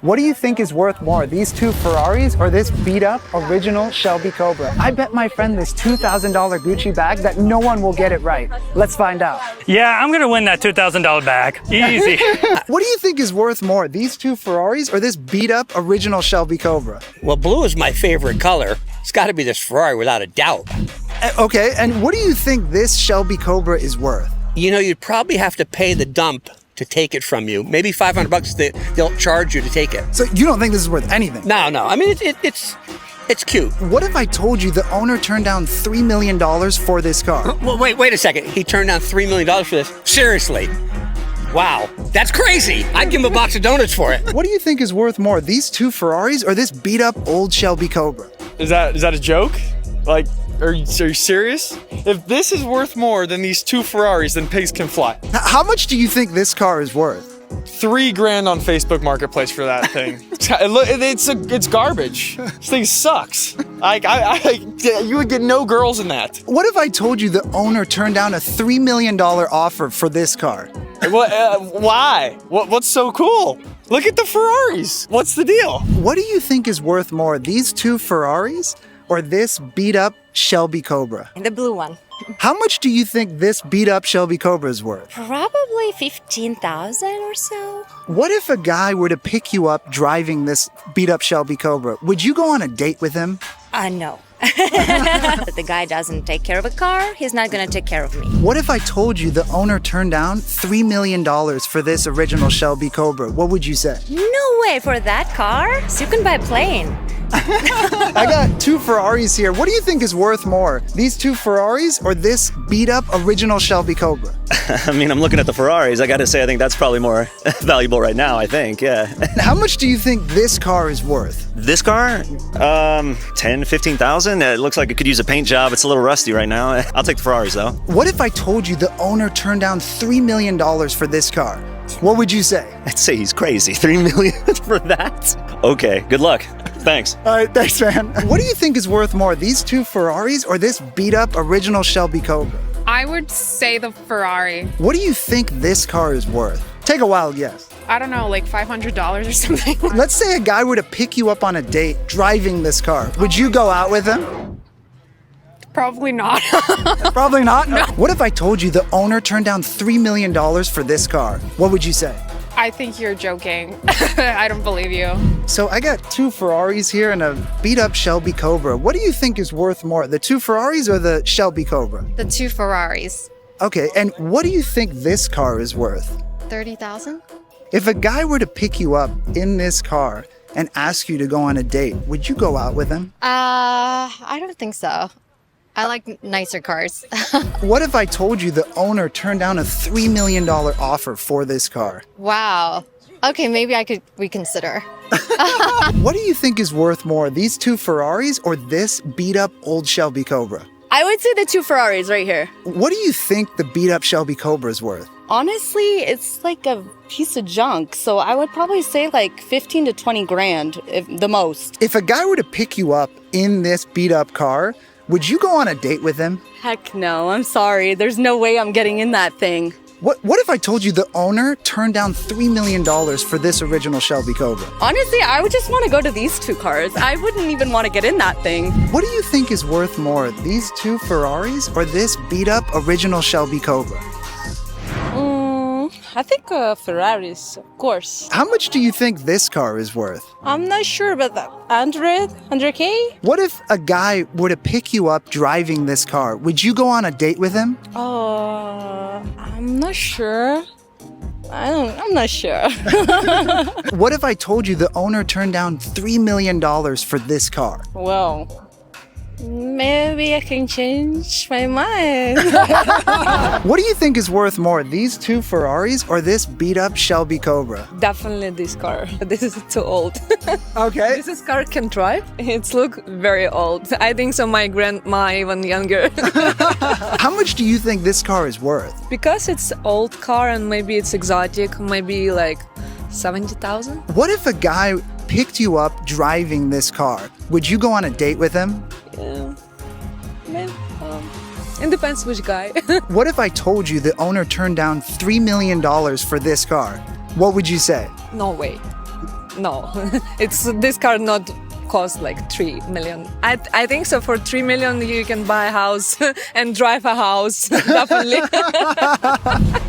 What do you think is worth more, these two Ferraris or this beat-up original Shelby Cobra? I bet my friend this $2,000 Gucci bag that no one will get it right. Let's find out. Yeah, I'm gonna win that $2,000 bag. Easy. What do you think is worth more, these two Ferraris or this beat-up original Shelby Cobra? Well, blue is my favorite color. It's got to be this Ferrari without a doubt. Okay, and what do you think this Shelby Cobra is worth? You know, you'd probably have to pay the dump to take it from you. Maybe $500 they'll charge you to take it. So you don't think this is worth anything? No. I mean, it's cute. What if I told you the owner turned down $3 million for this car? Well, wait a second. He turned down $3 million for this? Seriously? Wow, that's crazy. I'd give him a box of donuts for it. What do you think is worth more, these two Ferraris or this beat-up old Shelby Cobra? Is that a joke? Like, are you serious? If this is worth more than these two Ferraris, then pigs can fly. How much do you think this car is worth? $3,000 on Facebook Marketplace for that thing. It's garbage. This thing sucks. You would get no girls in that. What if I told you the owner turned down a $3 million offer for this car? Why? What's so cool? Look at the Ferraris. What's the deal? What do you think is worth more, these two Ferraris or this beat-up Shelby Cobra? The blue one. How much do you think this beat-up Shelby Cobra is worth? Probably 15,000 or so. What if a guy were to pick you up driving this beat-up Shelby Cobra? Would you go on a date with him? No. If the guy doesn't take care of a car, he's not gonna take care of me. What if I told you the owner turned down $3 million for this original Shelby Cobra? What would you say? No way for that car. So you can buy a plane. I got two Ferraris here. What do you think is worth more, these two Ferraris or this beat-up original Shelby Cobra? I mean, I'm looking at the Ferraris. I gotta say, I think that's probably more valuable right now, I think, yeah. How much do you think this car is worth? This car? 10, 15,000? It looks like it could use a paint job. It's a little rusty right now. I'll take the Ferraris, though. What if I told you the owner turned down $3 million for this car? What would you say? I'd say he's crazy. $3 million for that? Okay, good luck. Thanks. All right, thanks, man. What do you think is worth more, these two Ferraris or this beat-up original Shelby Cobra? I would say the Ferrari. What do you think this car is worth? Take a wild guess. I don't know, like $500 or something. Let's say a guy were to pick you up on a date driving this car. Would you go out with him? Probably not. Probably not? No. What if I told you the owner turned down $3 million for this car? What would you say? I think you're joking. I don't believe you. So I got two Ferraris here and a beat-up Shelby Cobra. What do you think is worth more, the two Ferraris or the Shelby Cobra? The two Ferraris. Okay, and what do you think this car is worth? 30,000? If a guy were to pick you up in this car and ask you to go on a date, would you go out with him? I don't think so. I like nicer cars. What if I told you the owner turned down a $3 million offer for this car? Wow. Okay, maybe I could reconsider. What do you think is worth more, these two Ferraris or this beat-up old Shelby Cobra? I would say the two Ferraris right here. What do you think the beat-up Shelby Cobra is worth? Honestly, it's like a piece of junk, so I would probably say like 15 to 20 grand, if the most. If a guy were to pick you up in this beat-up car, would you go on a date with him? Heck no, I'm sorry. There's no way I'm getting in that thing. What if I told you the owner turned down $3 million for this original Shelby Cobra? Honestly, I would just want to go to these two cars. I wouldn't even want to get in that thing. What do you think is worth more, these two Ferraris or this beat-up original Shelby Cobra? I think Ferraris, of course. How much do you think this car is worth? I'm not sure about that. 100K? What if a guy were to pick you up driving this car? Would you go on a date with him? I'm not sure. I'm not sure. What if I told you the owner turned down $3 million for this car? Well, maybe I can change my mind. What do you think is worth more, these two Ferraris or this beat-up Shelby Cobra? Definitely this car. This is too old. Okay. This car can drive. It's look very old. I think so my grandma even younger. How much do you think this car is worth? Because it's old car and maybe it's exotic, maybe like 70,000. What if a guy picked you up driving this car? Would you go on a date with him? Yeah. Maybe, it depends which guy. What if I told you the owner turned down $3 million for this car? What would you say? No way. no, this car not cost like 3 million. I think so. For 3 million, you can buy a house and drive a house. Definitely.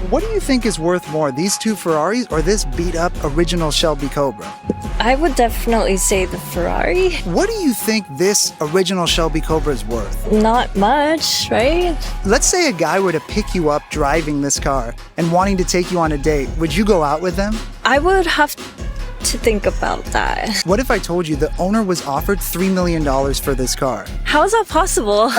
What do you think is worth more, these two Ferraris or this beat up original Shelby Cobra? I would definitely say the Ferrari. What do you think this original Shelby Cobra is worth? Not much, right? Let's say a guy were to pick you up driving this car and wanting to take you on a date. Would you go out with them? I would have to think about that. What if I told you the owner was offered $3 million for this car? How is that possible?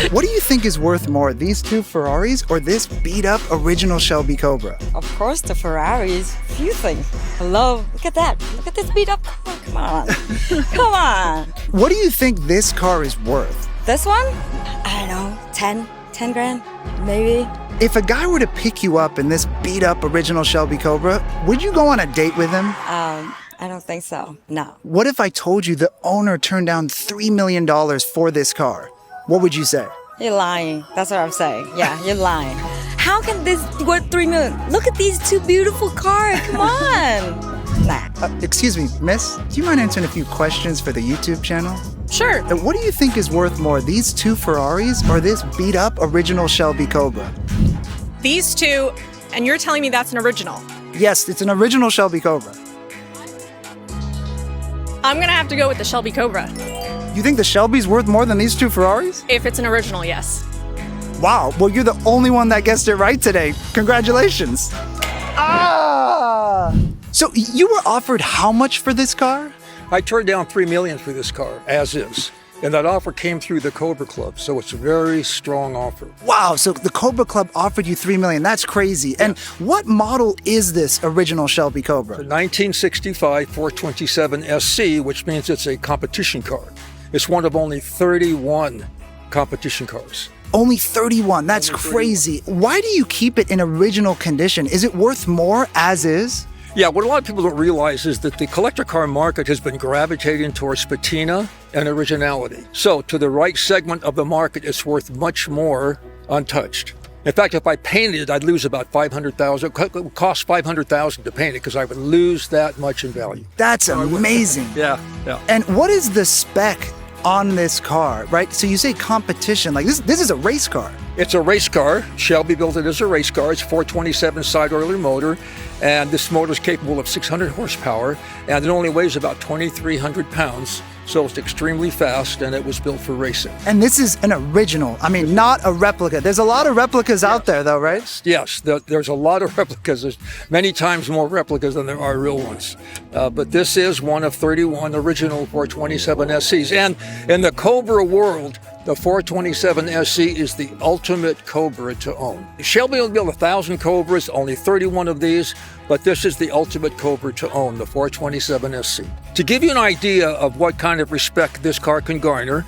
What do you think is worth more, these two Ferraris or this beat up original Shelby Cobra? Of course, the Ferraris. Few things. Hello, look at that. Look at this beat up car. Come on. Come on. What do you think this car is worth? This one? I don't know, 10 grand, maybe. If a guy were to pick you up in this beat up original Shelby Cobra, would you go on a date with him? I don't think so, no. What if I told you the owner turned down $3 million for this car? What would you say? You're lying. That's what I'm saying. Yeah, you're lying. How can this worth 3 million? Look at these two beautiful cars. Come on. Nah. Excuse me, miss, do you mind answering a few questions for the YouTube channel? Sure. What do you think is worth more, these two Ferraris or this beat up original Shelby Cobra? These two, and you're telling me that's an original. Yes, it's an original Shelby Cobra. I'm gonna have to go with the Shelby Cobra. You think the Shelby's worth more than these two Ferraris? If it's an original, yes. Wow, well, you're the only one that guessed it right today. Congratulations. So you were offered how much for this car? I turned down $3 million for this car, as is. And that offer came through the Cobra Club, so it's a very strong offer. Wow, so the Cobra Club offered you $3 million. That's crazy. Yeah. And what model is this original Shelby Cobra? The 1965 427 SC, which means it's a competition car. It's one of only 31 competition cars. Only 31, that's crazy. Why do you keep it in original condition? Is it worth more as is? Yeah, what a lot of people don't realize is that the collector car market has been gravitating towards patina and originality. So to the right segment of the market, it's worth much more untouched. In fact, if I painted it, I'd lose about $500,000. It would cost $500,000 to paint it because I would lose that much in value. That's amazing. Yeah. And what is the spec on this car, right? So you say competition, like this is a race car. It's a race car. Shelby built it as a race car. It's a 427 side oiler motor, and this motor is capable of 600 horsepower, and it only weighs about 2,300 pounds. So it's extremely fast, and it was built for racing. And this is an original. I mean, not a replica. There's a lot of replicas out there, though, right? Yes, there's a lot of replicas. There's many times more replicas than there are real ones. But this is one of 31 original 427 SCs. And in the Cobra world, the 427 SC is the ultimate Cobra to own. Shelby will build 1,000 Cobras, only 31 of these, but this is the ultimate Cobra to own, the 427 SC. To give you an idea of what kind of respect this car can garner,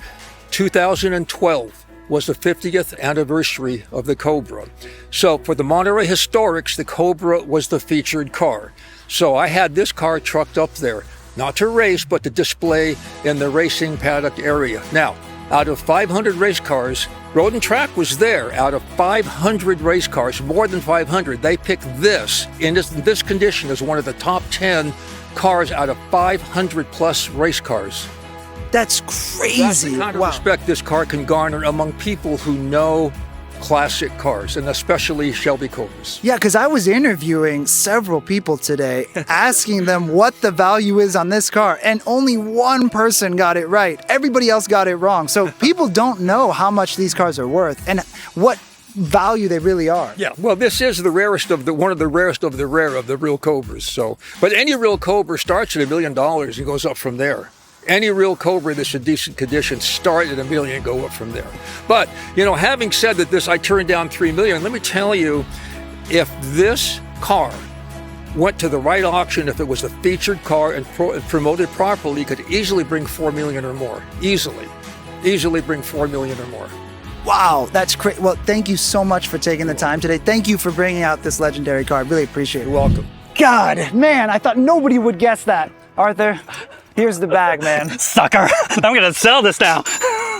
2012 was the 50th anniversary of the Cobra. So for the Monterey Historics, the Cobra was the featured car. So I had this car trucked up there, not to race, but to display in the racing paddock area. Now, out of 500 race cars, Road and Track was there. Out of 500 race cars, more than 500, they picked this in this condition as one of the top 10 cars out of 500 plus race cars. That's crazy. That's the kind of respect this car can garner among people who know classic cars, and especially Shelby Cobras. Yeah, because I was interviewing several people today, asking them what the value is on this car, and only one person got it right. Everybody else got it wrong. So people don't know how much these cars are worth and what value they really are. Yeah, well, this is the rarest of one of the rarest of the rare of the real Cobras. So, but any real Cobra starts at $1 million and goes up from there. Any real Cobra that's in decent condition start at $1 million and go up from there. But, you know, having said that I turned down $3 million, let me tell you, if this car went to the right auction, if it was a featured car and promoted properly, could easily bring $4 million or more. Easily bring $4 million or more. Wow, that's great. Well, thank you so much for taking the time today. Thank you for bringing out this legendary car. I really appreciate it. You're welcome. God, man, I thought nobody would guess that. Arthur, here's the bag, man. Sucker. I'm going to sell this now.